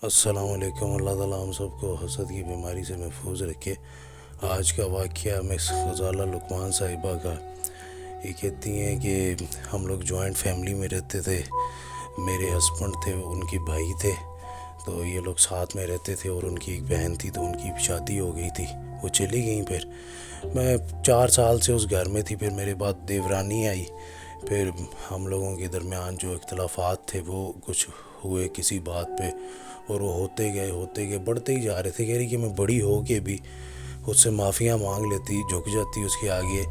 السلام علیکم۔ اللہ تعالیٰ ہم سب کو حسد کی بیماری سے محفوظ رکھے۔ آج کا واقعہ مس غزالہ لقمان صاحبہ کا۔ یہ کہتی ہیں کہ ہم لوگ جوائنٹ فیملی میں رہتے تھے، میرے ہسبینڈ تھے، ان کے بھائی تھے، تو یہ لوگ ساتھ میں رہتے تھے، اور ان کی ایک بہن تھی تو ان کی شادی ہو گئی تھی، وہ چلی گئیں۔ پھر میں 4 سال سے اس گھر میں تھی۔ پھر میرے بعد دیورانی آئی، پھر ہم لوگوں کے درمیان جو اختلافات تھے وہ کچھ ہوئے کسی بات پہ، اور وہ ہوتے گئے بڑھتے ہی جا رہے تھے۔ کہہ رہی کہ میں بڑی ہو کے بھی اس سے معافیاں مانگ لیتی، جھک جاتی اس کے آگے،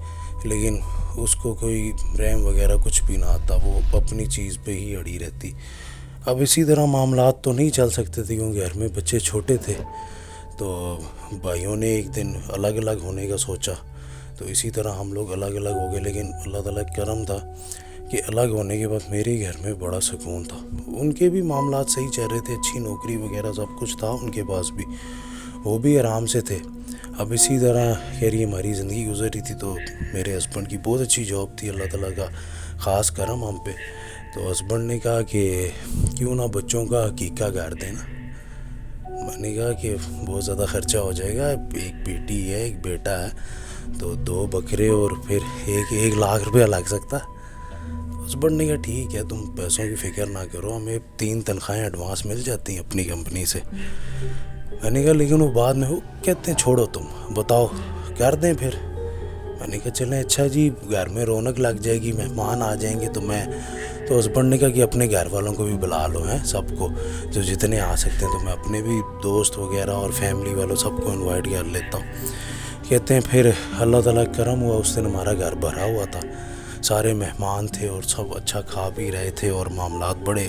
لیکن اس کو کوئی رحم وغیرہ کچھ بھی نہ آتا، وہ اپنی چیز پہ ہی اڑی رہتی۔ اب اسی طرح معاملات تو نہیں چل سکتے تھے، کیونکہ گھر میں بچے چھوٹے تھے، تو بھائیوں نے ایک دن الگ الگ ہونے کا سوچا، تو اسی طرح ہم لوگ الگ الگ ہو گئے۔ لیکن اللہ تعالیٰ کا کرم تھا کہ الگ ہونے کے بعد میرے گھر میں بڑا سکون تھا۔ ان کے بھی معاملات صحیح چل رہے تھے، اچھی نوکری وغیرہ سب کچھ تھا ان کے پاس بھی، وہ بھی آرام سے تھے۔ اب اسی طرح کہہ رہی ہماری زندگی گزر رہی تھی، تو میرے ہسبینڈ کی بہت اچھی جاب تھی، اللہ تعالیٰ کا خاص کرم ہم پہ۔ تو ہسبینڈ نے کہا کہ کیوں نہ بچوں کا عقیقہ کر دینا۔ میں نے کہا کہ بہت زیادہ خرچہ ہو جائے گا، ایک بیٹی ہے ایک بیٹا ہے، تو 2 بکرے اور پھر 1 لاکھ روپیہ لگ سکتا۔ ہسبینڈ نے کہا ٹھیک ہے، تم پیسوں کی فکر نہ کرو، ہمیں 3 تنخواہیں ایڈوانس مل جاتی ہیں اپنی کمپنی سے۔ میں نے کہا لیکن وہ بعد میں وہ کہتے ہیں چھوڑو تم بتاؤ کر دیں پھر۔ میں نے کہا چلیں اچھا جی، گھر میں رونق لگ جائے گی، مہمان آ جائیں گے تو ہسبینڈ نے کہا کہ اپنے گھر والوں کو بھی بلا لو، ہیں سب کو جو جتنے آ سکتے ہیں، تو میں اپنے بھی دوست وغیرہ اور فیملی والوں سب کو انوائٹ کر لیتا ہوں۔ کہتے ہیں پھر اللہ تعالیٰ کرم ہوا، اس دن ہمارا گھر بھرا ہوا تھا، سارے مہمان تھے اور سب اچھا کھا پی رہے تھے، اور معاملات بڑے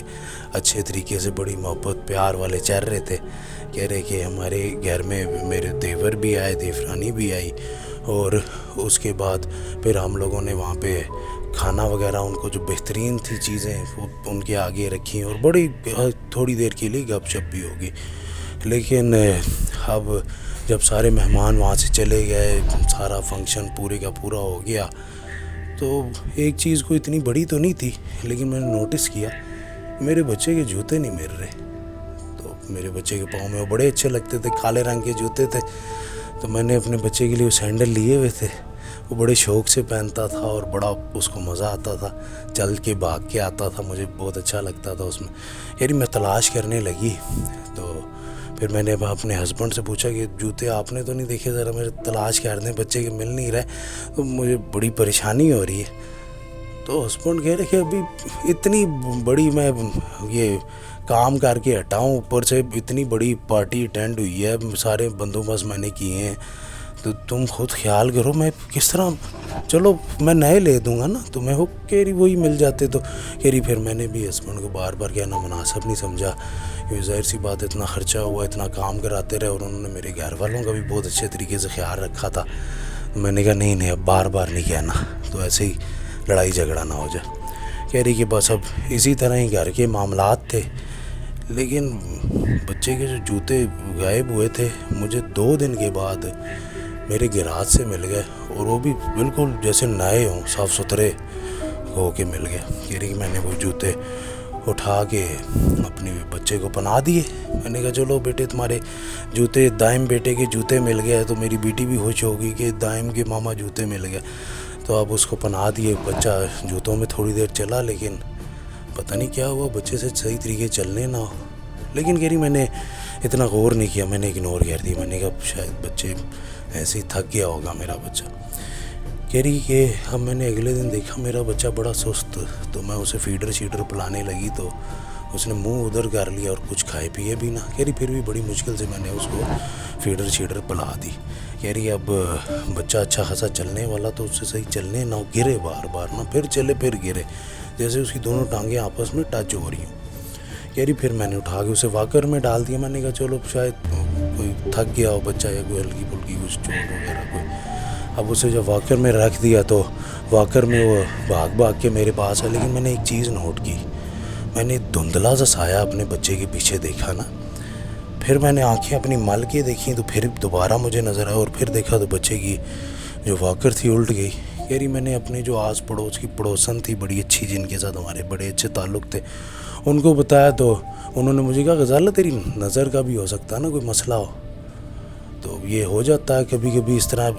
اچھے طریقے سے، بڑی محبت پیار والے چل رہے تھے۔ کہہ رہے کہ ہمارے گھر میں میرے دیور بھی آئے، دیورانی بھی آئی، اور اس کے بعد پھر ہم لوگوں نے وہاں پہ کھانا وغیرہ ان کو جو بہترین تھی چیزیں وہ ان کے آگے رکھیں، اور بڑی تھوڑی دیر کے لیے گپ شپ بھی ہوگی۔ لیکن اب جب سارے مہمان وہاں سے چلے گئے، سارا فنکشن پورے کا پورا ہو گیا، تو ایک چیز کو اتنی بڑی تو نہیں تھی، لیکن میں نے نوٹس کیا میرے بچے کے جوتے نہیں مل رہے۔ تو میرے بچے کے پاؤں میں وہ بڑے اچھے لگتے تھے، کالے رنگ کے جوتے تھے، تو میں نے اپنے بچے کے لیے وہ سینڈل لیے ہوئے تھے، وہ بڑے شوق سے پہنتا تھا اور بڑا اس کو مزہ آتا تھا، چل کے بھاگ کے آتا تھا، مجھے بہت اچھا لگتا تھا اس میں۔ یعنی میں تلاش کرنے لگی، تو پھر میں نے اپنے ہسبینڈ سے پوچھا کہ جوتے آپ نے تو نہیں دیکھے، ذرا میرے تلاش کر دیں، بچے کے مل نہیں رہے، تو مجھے بڑی پریشانی ہو رہی ہے۔ تو ہسبینڈ کہہ رہے کہ ابھی اتنی بڑی میں یہ کام کر کے ہٹاؤں، اوپر سے اتنی بڑی پارٹی اٹینڈ ہوئی ہے، سارے بندوبست میں نے کیے ہیں، تو تم خود خیال کرو میں کس طرح، چلو میں نئے لے دوں گا نا تمہیں۔ وہ کہہ رہی وہی مل جاتے، تو کہہ رہی پھر میں نے بھی ہسبینڈ کو بار بار کہنا مناسب نہیں سمجھا، کیونکہ ظاہر سی بات اتنا خرچہ ہوا، اتنا کام کراتے رہے، اور انہوں نے میرے گھر والوں کا بھی بہت اچھے طریقے سے خیال رکھا تھا۔ میں نے کہا نہیں اب بار بار نہیں کہنا، تو ایسے ہی لڑائی جھگڑا نہ ہو جائے۔ کہہ رہی کہ بس اب اسی طرح ہی گھر کے معاملات تھے، لیکن بچے کے جو جوتے غائب ہوئے تھے مجھے 2 دن کے بعد میرے گراج سے مل گئے، اور وہ بھی بالکل جیسے نئے ہوں، صاف ستھرے ہو کے مل گئے۔ کہہ رہی کہ میں نے وہ جوتے اٹھا کے اپنے بچے کو پہنا دیے۔ میں نے کہا چلو بیٹے تمہارے جوتے، دائم بیٹے کے جوتے مل گئے، تو میری بیٹی بھی خوش ہوگی کہ دائم کے ماما جوتے مل گئے، تو اب اس کو پہنا دیے۔ بچہ جوتوں میں تھوڑی دیر چلا، لیکن پتہ نہیں کیا ہوا، بچے سے صحیح طریقے چلنے نہ ہو۔ لیکن کہہ رہی میں نے اتنا غور نہیں کیا، میں نے اگنور کر دیا، میں نے کہا شاید بچے ایسے ہی تھک گیا ہوگا میرا بچہ۔ کہہ رہی کہ اب میں نے اگلے دن دیکھا میرا بچہ بڑا سست، تو میں اسے فیڈر شیڈر پلانے لگی، تو اس نے منہ ادھر کر لیا اور کچھ کھائے پیے بھی نہ۔ کہہ رہی پھر بھی بڑی مشکل سے میں نے اس کو فیڈر شیڈر پلا دی۔ کہہ رہی اب بچہ اچھا خاصا چلنے والا، تو اس سے صحیح چلنے نہ گرے، بار بار نہ پھر چلے پھر گرے، جیسے اس کی دونوں ٹانگیں آپس میں ٹچ ہو رہی ہوں۔ کہہ رہی پھر میں نے اٹھا کے اسے واکر میں ڈال دیا۔ میں نے کہا چلو شاید کوئی تھک گیا ہو بچہ، یا کوئی ہلکی پھلکی کچھ چوٹ وغیرہ کوئی۔ اب اسے جب واکر میں رکھ دیا تو واکر میں وہ بھاگ کے میرے پاس ہے، لیکن میں نے ایک چیز نوٹ کی، میں نے دھندلا سا سایہ اپنے بچے کے پیچھے دیکھا نا، پھر میں نے آنکھیں اپنی مل کے دیکھیں، تو پھر دوبارہ مجھے نظر آیا، اور پھر دیکھا تو بچے کی جو واکر تھی الٹ گئی۔ کہہ رہی میں نے اپنے جو آس پڑوس کی پڑوسن تھی بڑی اچھی، جن کے ساتھ ہمارے بڑے اچھے تعلق تھے، ان کو بتایا تو انہوں نے مجھے کہا غزالہ تیری نظر کا بھی ہو سکتا ہے نا کوئی مسئلہ ہو، تو یہ ہو جاتا ہے کبھی کبھی اس طرح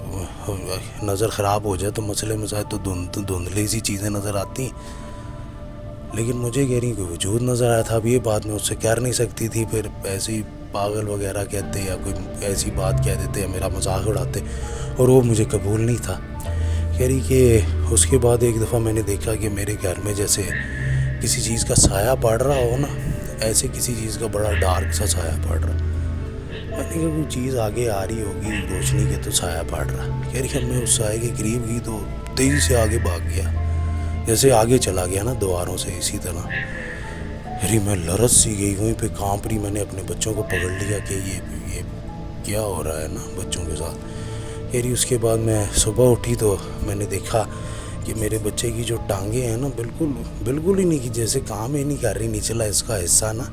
نظر خراب ہو جائے تو مسئلے مسائل تو دھندلی سی چیزیں نظر آتی ہیں، لیکن مجھے کہہ رہی کوئی وجود نظر آیا تھا۔ اب یہ بات میں اس سے کہہ نہیں سکتی تھی، پھر ایسے ہی پاگل وغیرہ کہتے یا کوئی ایسی بات کہہ دیتے یا میرا مذاق اڑاتے، اور وہ مجھے قبول نہیں تھا۔ کہہ رہی کہ اس کے بعد ایک دفعہ میں نے دیکھا کہ میرے گھر میں جیسے کسی چیز کا سایہ پڑ رہا ہو نا، ایسے کسی چیز کا بڑا ڈارک سا سایہ پڑ رہا۔ میں نے کہا کوئی چیز آگے آ رہی ہوگی روشنی کے تو سایہ پڑ رہا۔ کہہ رہی کہ میں اس سایہ کے قریب گئی تو تیزی سے آگے بھاگ گیا، جیسے آگے چلا گیا نا دیواروں سے، اسی طرح۔ کہہ رہی میں لرز سی گئی، وہیں پہ کانپ رہی، میں نے اپنے بچوں کو پکڑ لیا کہ یہ کیا ہو رہا ہے نا بچوں کے ساتھ۔ کہہ رہی اس کے بعد میں صبح اٹھی تو میں نے دیکھا کہ میرے بچے کی جو ٹانگیں ہیں نا بالکل ہی نہیں، کی جیسے کام ہی نہیں کر رہی، نچلا اس کا حصہ نا۔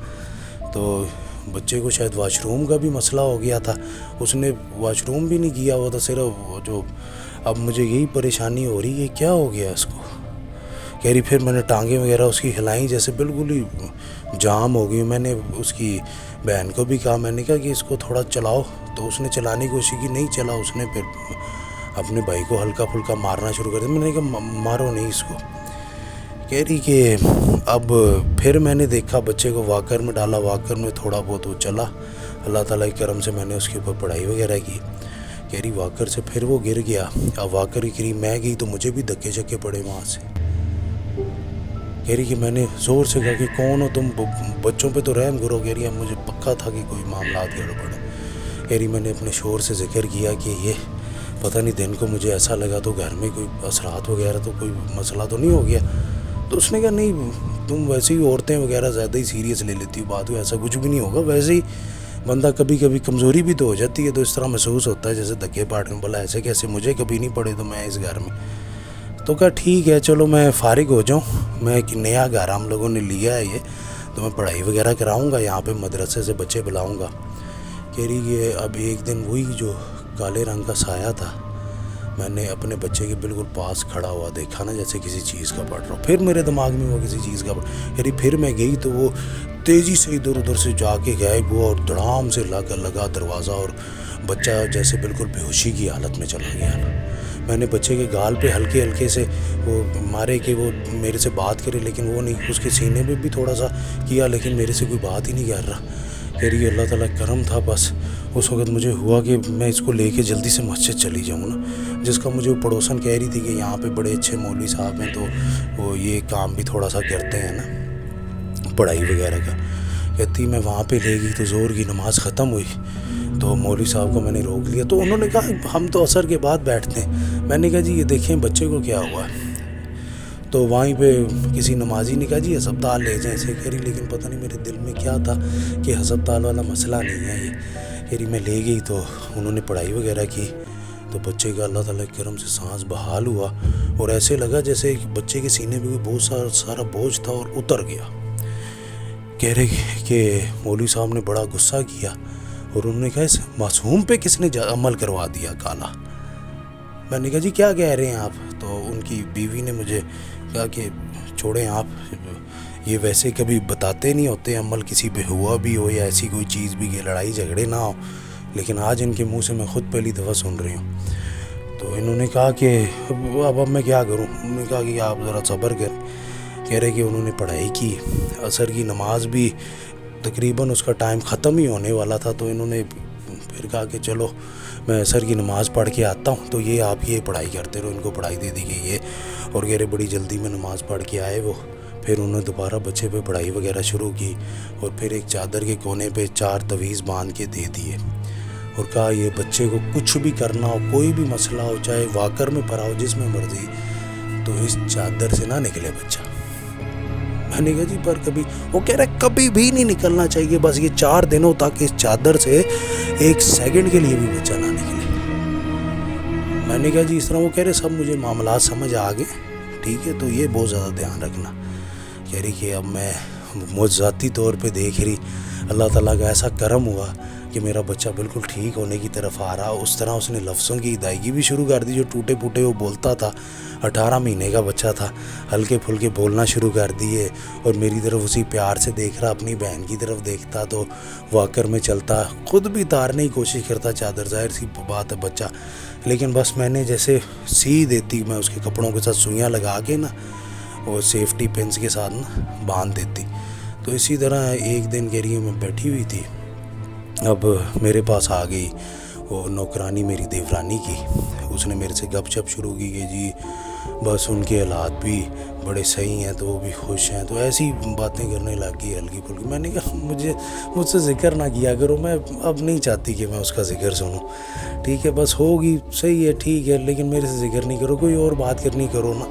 تو بچے کو شاید واش روم کا بھی مسئلہ ہو گیا تھا، اس نے واش روم بھی نہیں کیا ہوا تھا، صرف جو اب مجھے یہی پریشانی ہو رہی ہے کیا ہو گیا اس کو۔ کہہ رہی پھر میں نے ٹانگیں وغیرہ اس کی ہلائیں، جیسے بالکل ہی جام ہو گئی۔ میں نے اس کی بہن کو بھی کہا، میں نے کہا کہ اس کو تھوڑا چلاؤ، تو اس نے چلانے کی کوشش کی، نہیں چلا، اس نے پھر اپنے بھائی کو ہلکا پھلکا مارنا شروع کر دیا۔ میں نے کہا مارو نہیں اس کو۔ کہہ رہی کہ اب پھر میں نے دیکھا بچے کو واکر میں ڈالا، واکر میں تھوڑا بہت وہ چلا، اللہ تعالیٰ کے کرم سے میں نے اس کے اوپر پڑھائی وغیرہ کی۔ کہہ رہی واکر سے پھر وہ گر گیا، اب واکر کے قریب میں گئی تو مجھے بھی دھکے چکے پڑے وہاں سے۔ کہہ رہی کہ میں نے زور سے کہا کہ کون ہو تم، بچوں پہ تو رحم کرو۔ کہہ رہی اب مجھے پکا تھا کہ کوئی معاملات گڑبڑ ہے۔ کہہ رہی میں نے اپنے شور سے ذکر کیا کہ یہ پتہ نہیں دن کو مجھے ایسا لگا تو گھر میں کوئی اثرات وغیرہ تو کوئی مسئلہ تو نہیں ہو گیا۔ تو اس نے کہا نہیں تم ویسے ہی عورتیں وغیرہ زیادہ ہی سیریس لے لیتی ہو بات، ایسا کچھ بھی نہیں ہوگا، ویسے ہی بندہ کبھی کبھی کمزوری بھی تو ہو جاتی ہے، تو اس طرح محسوس ہوتا ہے جیسے دھکے پاٹ میں، بولا ایسے کیسے، مجھے کبھی نہیں پڑے تو میں اس گھر میں۔ تو کہا ٹھیک ہے چلو میں فارغ ہو جاؤں، میں ایک نیا گھر ہم لوگوں نے لیا ہے یہ، تو میں پڑھائی وغیرہ کراؤں گا، یہاں پہ مدرسے سے بچے بلاؤں گا۔ کہہ رہی کہ اب ایک دن وہی جو کالے رنگ کا سایہ تھا، میں نے اپنے بچے کے بالکل پاس کھڑا ہوا دیکھا نا، جیسے کسی چیز کا پڑ رہا، پھر میرے دماغ میں وہ کسی چیز کا پڑ رہا۔ یعنی پھر میں گئی تو وہ تیزی سے ادھر ادھر سے جا کے غائب ہوا، اور دڑام سے لگا دروازہ، اور بچہ جیسے بالکل بے ہوشی کی حالت میں چلا گیا نا۔ میں نے بچے کے گال پہ ہلکے ہلکے سے وہ مارے کہ وہ میرے سے بات کرے، لیکن وہ نہیں، اس کے سینے پہ بھی تھوڑا سا کیا، لیکن میرے سے کوئی بات ہی نہیں کر رہا۔ کہہ رہی اللہ تعالیٰ کرم تھا بس، اس وقت مجھے ہوا کہ میں اس کو لے کے جلدی سے مسجد چلی جاؤں نا، جس کا مجھے پڑوسن کہہ رہی تھی کہ یہاں پہ بڑے اچھے مولوی صاحب ہیں، تو وہ یہ کام بھی تھوڑا سا کرتے ہیں نا پڑھائی وغیرہ کا۔ کہتی میں وہاں پہ لے گئی تو زور کی نماز ختم ہوئی تو مولوی صاحب کو میں نے روک لیا، تو انہوں نے کہا ہم تو عصر کے بعد بیٹھتے ہیں۔ میں نے کہا جی یہ دیکھیں بچے کو کیا ہوا ہے، تو وہیں پہ کسی نمازی نے کہا جی ہسپتال لے جائیں اسے۔ کہہ رہی لیکن پتہ نہیں میرے دل میں کیا تھا کہ ہسپتال والا مسئلہ نہیں ہے یہ۔ کہہ رہی میں لے گئی تو انہوں نے پڑھائی وغیرہ کی، تو بچے کا اللہ تعالیٰ کے کرم سے سانس بحال ہوا، اور ایسے لگا جیسے بچے کے سینے پہ بہت سارا بوجھ تھا اور اتر گیا۔ کہہ رہے کہ مولوی صاحب نے بڑا غصہ کیا، اور انہوں نے کہا اس معصوم پہ کس نے عمل کروا دیا کالا۔ میں نے کہا جی کیا کہہ رہے ہیں آپ؟ تو ان کی بیوی نے مجھے کہا کہ چھوڑیں آپ، یہ ویسے کبھی بتاتے نہیں ہوتے عمل کسی پہ ہوا بھی ہو یا ایسی کوئی چیز بھی کہ لڑائی جھگڑے نہ ہو، لیکن آج ان کے منہ سے میں خود پہلی دفعہ سن رہی ہوں۔ تو انہوں نے کہا کہ اب میں کیا کروں؟ انہوں نے کہا کہ آپ ذرا صبر کریں۔ کہہ رہے کہ انہوں نے پڑھائی کی، عصر کی نماز بھی تقریباً اس کا ٹائم ختم ہی ہونے والا تھا، تو انہوں نے پھر کہا کہ چلو میں عصر کی نماز پڑھ کے آتا ہوں، تو یہ آپ یہ پڑھائی کرتے رہو، ان کو پڑھائی دے دی گئی ہے۔ اور کہہ رہے بڑی جلدی میں نماز پڑھ کے آئے وہ، پھر انہوں نے دوبارہ بچے پہ پڑھائی وغیرہ شروع کی، اور پھر ایک چادر کے کونے پہ 4 تویز باندھ کے دے دیے، اور کہا یہ بچے کو کچھ بھی کرنا ہو، کوئی بھی مسئلہ ہو، چاہے واکر میں پڑا ہو، جس میں مرضی، تو اس چادر سے نہ نکلے بچہ۔ میں نے کہا جی پر کبھی، وہ کہہ رہے کبھی بھی نہیں نکلنا چاہیے، بس یہ 4 دنوں تک اس چادر سے 1 سیکنڈ کے لیے بھی بچہ نہ نکلے۔ میں نے کہا جی اس طرح، وہ کہہ رہے سب مجھے معاملات سمجھ آ گئے، ٹھیک ہے، تو یہ بہت زیادہ دھیان رکھنا۔ کہہ رہی کہ اب میں مجھ ذاتی طور پہ دیکھ رہی اللہ تعالیٰ کا ایسا کرم ہوا کہ میرا بچہ بالکل ٹھیک ہونے کی طرف آ رہا، اس طرح اس نے لفظوں کی ادائیگی بھی شروع کر دی، جو ٹوٹے پھوٹے وہ بولتا تھا 18 مہینے کا بچہ تھا، ہلکے پھلکے بولنا شروع کر دیے اور میری طرف اسی پیار سے دیکھ رہا، اپنی بہن کی طرف دیکھتا تو واکر میں چلتا، خود بھی اتارنے کی کوشش کرتا چادر، ظاہر سی بات ہے بچہ، لیکن بس میں نے جیسے سی دیتی، میں اس کے کپڑوں کے ساتھ سوئیاں لگا کے نا اور سیفٹی پنس کے ساتھ نا باندھ دیتی. تو اسی طرح ایک دن کہہ رہی ہے میں بیٹھی ہوئی تھی، اب میرے پاس آ گئی وہ نوکرانی میری دیورانی کی. اس نے میرے سے گپ شپ شروع کی کہ جی بس ان کے حالات بھی بڑے صحیح ہیں تو وہ بھی خوش ہیں، تو ایسی باتیں کرنے لگ گئی ہلکی پھلکی. میں نے کہا مجھ سے ذکر نہ کیا کرو، میں اب نہیں چاہتی کہ میں اس کا ذکر سنوں، ٹھیک ہے بس ہوگی صحیح ہے ٹھیک ہے، لیکن میرے سے ذکر نہیں کرو، کوئی اور بات کرنی کرو نا.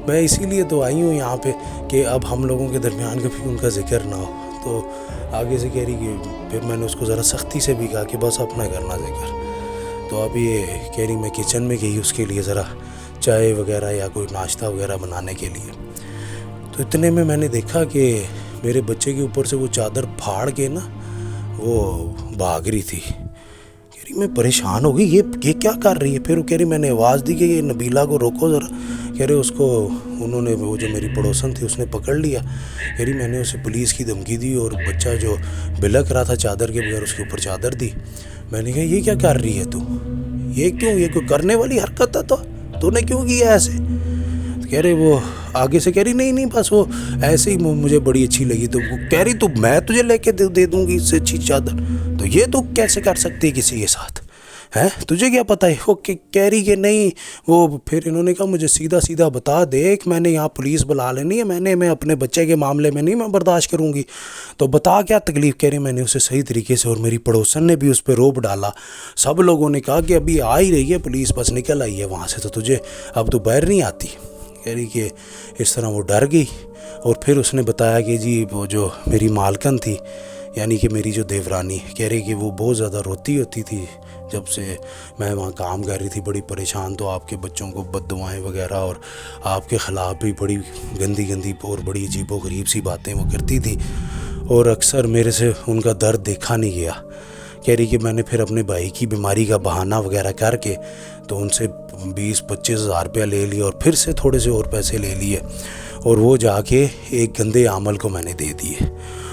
میں اسی لیے تو آئی ہوں یہاں پہ کہ اب ہم لوگوں کے درمیان کبھی ان کا ذکر نہ ہو. تو آگے سے کہہ رہی کہ پھر میں نے اس کو ذرا سختی سے بھی کہا کہ بس اپنا کرنا ذکر. تو اب یہ کہہ رہی میں کچن میں گئی اس کے لیے ذرا چائے وغیرہ یا کوئی ناشتہ وغیرہ بنانے کے لیے. تو اتنے میں نے دیکھا کہ میرے بچے کے اوپر سے وہ چادر پھاڑ کے نا وہ بھاگ رہی تھی. کہہ رہی میں پریشان ہو گئی، یہ کیا کر رہی ہے. پھر وہ کہہ رہی میں نے آواز دی کہ یہ نبیلہ کو روکو ذرا. کہہ رہے اس کو انہوں نے، وہ جو میری پڑوسن تھی اس نے پکڑ لیا. کہہ رہی میں نے اسے پولیس کی دھمکی دی اور بچہ جو بلک رہا تھا چادر کے بغیر اس کے اوپر چادر دی. میں نے کہا یہ کیا کر رہی ہے تو، یہ کیوں، یہ کوئی کرنے والی حرکت ہے تو نے کیوں کیا ایسے. کہہ رہے وہ آگے سے کہہ رہی نہیں بس وہ ایسے ہی مجھے بڑی اچھی لگی. تو وہ کہہ رہی تو میں تجھے لے کے دے دوں گی اس سے اچھی چادر، تو یہ تو کیسے کر سکتی کسی کے ساتھ ہے، تجھے کیا پتہ ہے. وہ کہہ رہی کہ نہیں، وہ پھر انہوں نے کہا مجھے سیدھا بتا دیکھ، میں نے یہاں پولیس بلا لینی ہے، میں اپنے بچے کے معاملے میں نہیں میں برداشت کروں گی، تو بتا کیا تکلیف. کہہ رہی میں نے اسے صحیح طریقے سے، اور میری پڑوسن نے بھی اس پہ روب ڈالا، سب لوگوں نے کہا کہ ابھی آ ہی رہی ہے پولیس، بس نکل آئی ہے وہاں سے، تو تجھے اب تو باہر نہیں آتی. کہہ رہی کہ اس طرح وہ ڈر گئی. اور پھر اس نے بتایا کہ جی وہ جو میری مالکن تھی، یعنی کہ میری جو دیورانی، کہہ رہی کہ وہ بہت زیادہ روتی ہوتی تھی جب سے میں وہاں کام کر رہی تھی، بڑی پریشان، تو آپ کے بچوں کو بد دعائیں وغیرہ اور آپ کے خلاف بھی بڑی گندی اور بڑی عجیب و غریب سی باتیں وہ کرتی تھی، اور اکثر میرے سے ان کا درد دیکھا نہیں گیا. کہہ رہی کہ میں نے پھر اپنے بھائی کی بیماری کا بہانہ وغیرہ کر کے تو ان سے 20-25 ہزار روپیہ لے لیا، اور پھر سے تھوڑے سے اور پیسے لے لیے، اور وہ جا کے ایک گندے عمل کو میں نے دے دیے،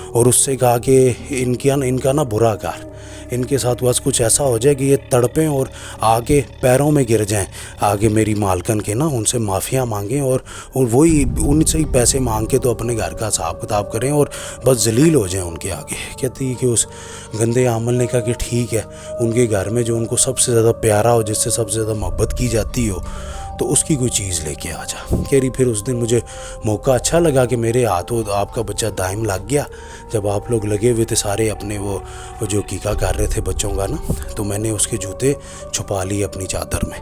اور اس سے کہا کہ ان کا نا برا کار، ان کے ساتھ بس کچھ ایسا ہو جائے کہ یہ تڑپیں اور آگے پیروں میں گر جائیں آگے میری مالکن کے نا، ان سے معافیاں مانگیں اور وہی ان سے ہی پیسے مانگ کے تو اپنے گھر کا حساب کتاب کریں اور بس ذلیل ہو جائیں ان کے آگے. کہتی کہ اس گندے عامل نے کہا کہ ٹھیک ہے، ان کے گھر میں جو ان کو سب سے زیادہ پیارا ہو، جس سے سب سے زیادہ محبت کی جاتی ہو، تو اس کی کوئی چیز لے کے آ جا. کہہ رہی پھر اس دن مجھے موقع اچھا لگا کہ میرے ہاتھوں آپ کا بچہ دائم لگ گیا، جب آپ لوگ لگے ہوئے تھے سارے اپنے وہ جو کیکا کر رہے تھے بچوں کا نا، تو میں نے اس کے جوتے چھپا لیے اپنی چادر میں،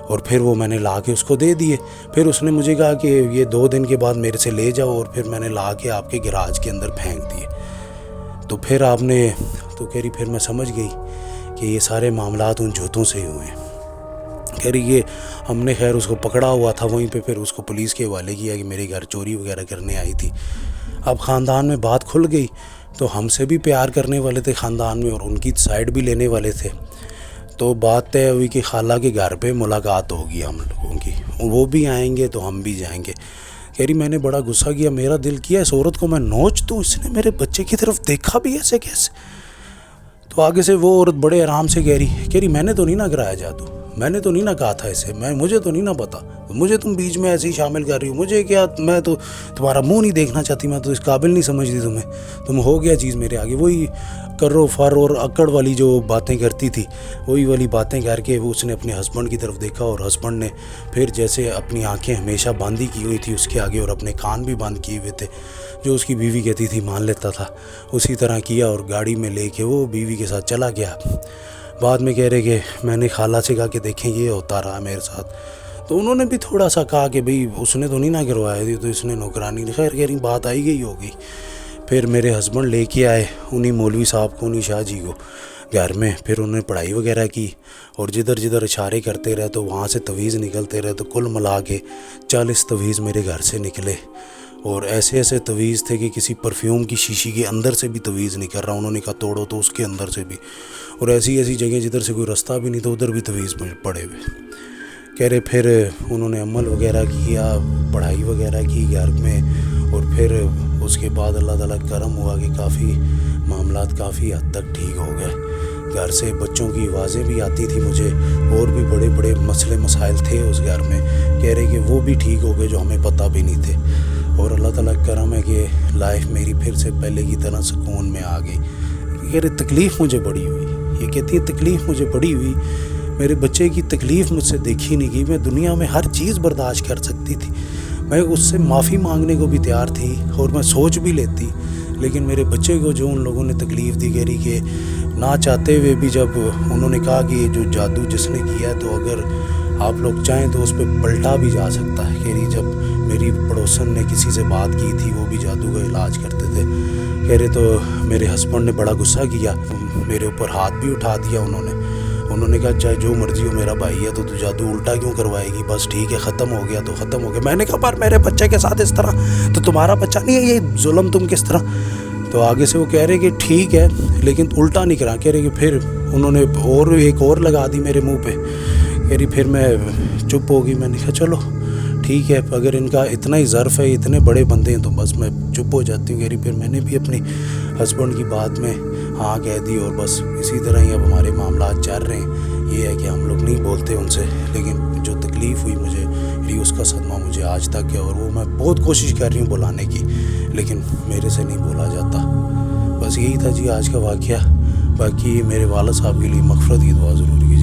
اور پھر وہ میں نے لا کے اس کو دے دیے. پھر اس نے مجھے کہا کہ یہ 2 دن کے بعد میرے سے لے جاؤ، اور پھر میں نے لا کے آپ کے گراج کے اندر پھینک دیے. تو پھر آپ نے، تو کہہ رہی پھر میں سمجھ گئی کہ یہ سارے معاملات ان جوتوں سے ہی ہوئے ہیں. کہہ رہی یہ ہم نے خیر اس کو پکڑا ہوا تھا وہیں پہ، پھر اس کو پولیس کے حوالے کیا کہ میرے گھر چوری وغیرہ کرنے آئی تھی. اب خاندان میں بات کھل گئی، تو ہم سے بھی پیار کرنے والے تھے خاندان میں، اور ان کی سائڈ بھی لینے والے تھے. تو بات طے ہوئی کہ خالہ کے گھر پہ ملاقات ہوگی ہم لوگوں کی، وہ بھی آئیں گے تو ہم بھی جائیں گے. کہہ رہی میں نے بڑا غصہ کیا، میرا دل کیا اس عورت کو میں نوچ دوں، اس نے میرے بچے کی طرف دیکھا بھی ایسے کیسے. تو آگے سے وہ عورت بڑے آرام سے کہہ رہی میں نے تو نہیں نہ کرایا جادو، میں نے تو نہیں نہ کہا تھا اسے، مجھے تو نہیں نہ پتا، مجھے تم بیچ میں ایسے ہی شامل کر رہی ہو، مجھے کیا، میں تو تمہارا منہ نہیں دیکھنا چاہتی، میں تو اس قابل نہیں سمجھتی تمہیں، تم ہو گیا چیز میرے آگے. وہی کرو فر اور اکڑ والی جو باتیں کرتی تھی، وہی والی باتیں کر کے وہ اس نے اپنے ہسبینڈ کی طرف دیکھا، اور ہسبینڈ نے پھر جیسے اپنی آنکھیں ہمیشہ باندھی کی ہوئی تھی اس کے آگے، اور اپنے کان بھی بند کیے ہوئے تھے، جو اس کی بیوی کہتی تھی مان لیتا تھا، اسی طرح کیا، اور گاڑی میں لے کے وہ بیوی کے ساتھ چلا گیا. بعد میں کہہ رہے کہ میں نے خالہ سے کہا کہ دیکھیں یہ ہوتا رہا میرے ساتھ، تو انہوں نے بھی تھوڑا سا کہا کہ بھئی اس نے تو نہیں نہ کروایا تھی، تو اس نے نوکرانی. خیر کہہ رہی بات آئی گئی ہوگی. پھر میرے ہسبینڈ لے کے آئے انہیں مولوی صاحب کو، انہیں شاہ جی کو گھر میں، پھر انہوں نے پڑھائی وغیرہ کی، اور جدھر اشارے کرتے رہے تو وہاں سے تویز نکلتے رہے، تو کل ملا کے 40 تویز میرے گھر سے نکلے، اور ایسے تویز تھے کہ کسی پرفیوم کی شیشی کے اندر سے بھی تویز نکل رہا. انہوں نے کہا توڑو تو اس کے اندر سے بھی، اور ایسی جگہ جدھر سے کوئی رستہ بھی نہیں تو ادھر بھی تویز پڑے ہوئے. کہہ رہے پھر انہوں نے عمل وغیرہ کیا، پڑھائی وغیرہ کی گھر میں، اور پھر اس کے بعد اللہ تعالیٰ کرم ہوا کہ کافی معاملات کافی حد تک ٹھیک ہو گئے. گھر سے بچوں کی آوازیں بھی آتی تھی مجھے، اور بھی بڑے بڑے مسئلے مسائل تھے اس گھر میں، کہہ رہے کہ وہ بھی ٹھیک ہو گئے جو ہمیں پتہ بھی نہیں تھے. اور اللہ تعالیٰ کرم ہے کہ لائف میری پھر سے پہلے کی طرح سکون میں آ گئی. کہہ رہے تکلیف مجھے بڑی ہوئی، یہ کہتی ہے تکلیف مجھے بڑی ہوئی، میرے بچے کی تکلیف مجھ سے دیکھی نہیں گئی. میں دنیا میں ہر چیز برداشت کر سکتی تھی، میں اس سے معافی مانگنے کو بھی تیار تھی، اور میں سوچ بھی لیتی، لیکن میرے بچے کو جو ان لوگوں نے تکلیف دی، کہہ رہی کہ نہ چاہتے ہوئے بھی جب انہوں نے کہا کہ یہ جو جادو جس نے کیا ہے تو اگر آپ لوگ چاہیں تو اس پہ پلٹا بھی جا سکتا ہے. کہہ رہی جب میری پڑوسن نے کسی سے بات کی تھی، وہ بھی جادو کا علاج کرتے تھے، کہہ رہے تو میرے ہسبینڈ نے بڑا غصہ کیا، میرے اوپر ہاتھ بھی اٹھا دیا. انہوں نے کہا چاہے جو مرضی ہو میرا بھائی ہے تو جادو الٹا کیوں کروائے گی، بس ٹھیک ہے ختم ہو گیا تو ختم ہو گیا. میں نے کہا پر میرے بچے کے ساتھ اس طرح تو تمہارا بچہ نہیں ہے، یہ ظلم تم کس طرح. تو آگے سے وہ کہہ رہے کہ ٹھیک ہے لیکن الٹا نہیں کرا. کہہ رہے کہ پھر انہوں نے ایک اور لگا دی میرے منہ پہ. کہہ رہی پھر میں چپ ہو گئی. میں نے کہا چلو ٹھیک ہے، اگر ان کا اتنا ہی ظرف ہے، اتنے بڑے بندے ہیں تو بس میں چپ ہو جاتی ہوں. کہہ رہی پھر میں نے بھی اپنی ہسبینڈ کی بات میں ہاں کہہ دی، اور بس اسی طرح ہی اب ہمارے معاملات چل رہے ہیں. یہ ہے کہ ہم لوگ نہیں بولتے ان سے، لیکن جو تکلیف ہوئی مجھے اس کا صدمہ مجھے آج تک ہے، اور وہ میں بہت کوشش کر رہی ہوں بلانے کی، لیکن میرے سے نہیں بولا جاتا. بس یہی تھا جی آج کا واقعہ. باقی میرے والد صاحب کے لیے مغفرت کی دعا ضروری ہے.